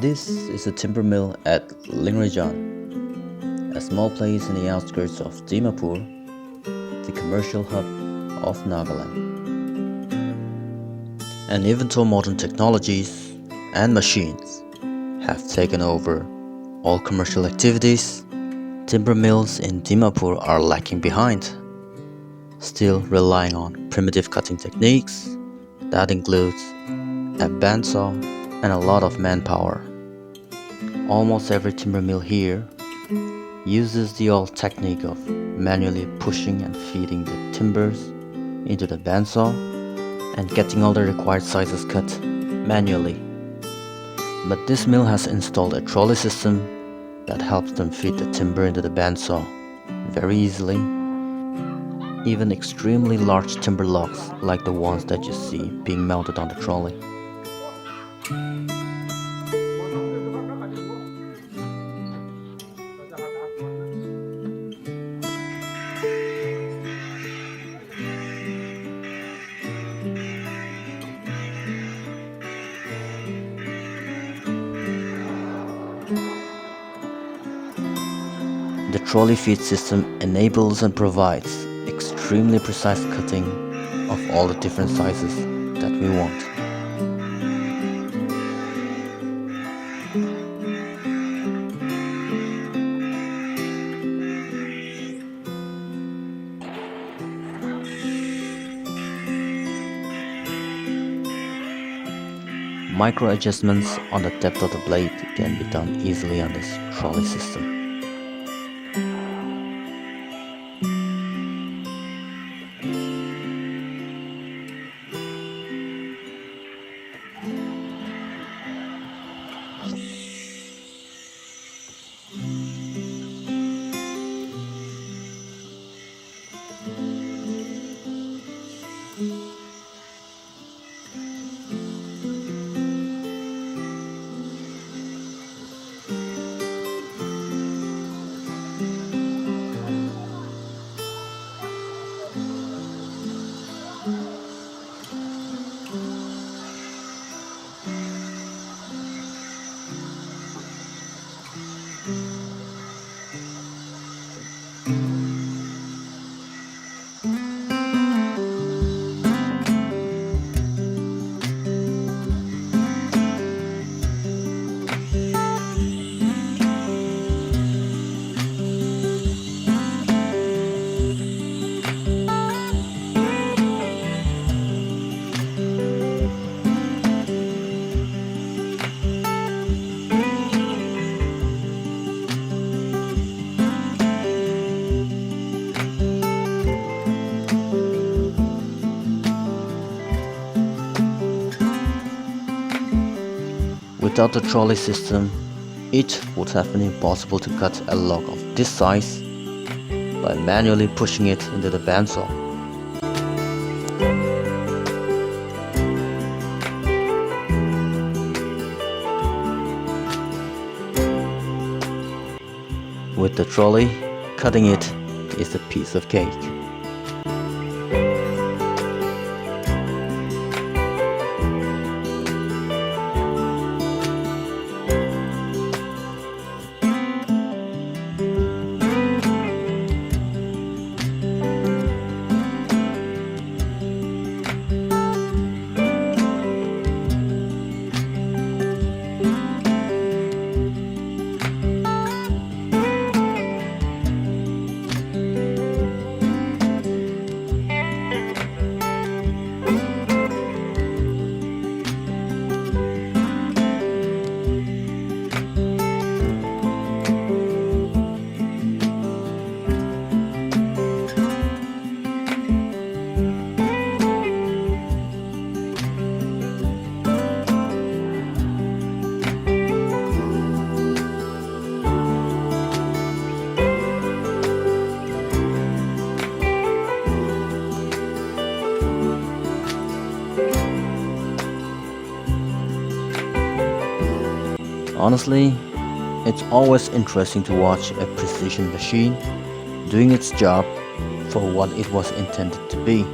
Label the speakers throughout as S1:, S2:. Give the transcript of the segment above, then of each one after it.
S1: This is a timber mill at Lingrijan, a small place in the outskirts of Dimapur, the commercial hub of Nagaland. And even though modern technologies and machines have taken over all commercial activities, timber mills in Dimapur are lacking behind, still relying on primitive cutting techniques that includes a bandsaw and a lot of manpower. Almost every timber mill here uses the old technique of manually pushing and feeding the timbers into the bandsaw and getting all the required sizes cut manually. But this mill has installed a trolley system that helps them feed the timber into the bandsaw very easily. Even extremely large timber logs like the ones that you see being mounted on the trolley. The trolley feed system enables and provides extremely precise cutting of all the different sizes that we want. Micro adjustments on the depth of the blade can be done easily on this trolley system. Without the trolley system, it would have been impossible to cut a log of this size by manually pushing it into the bandsaw. With the trolley, cutting it is a piece of cake. Honestly, it's always interesting to watch a precision machine doing its job for what it was intended to be.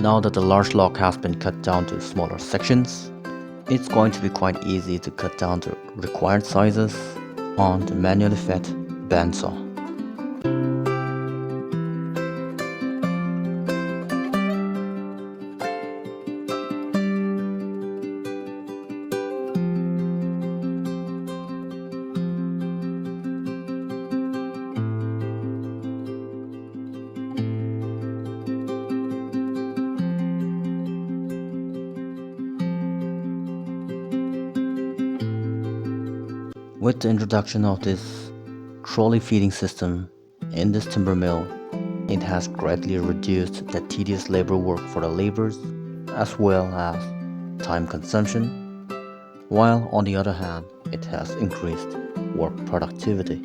S1: Now that the large log has been cut down to smaller sections, it's going to be quite easy to cut down the required sizes on the manually fed bandsaw. With the introduction of this trolley feeding system in this timber mill, it has greatly reduced the tedious labor work for the laborers as well as time consumption, while on the other hand, it has increased work productivity.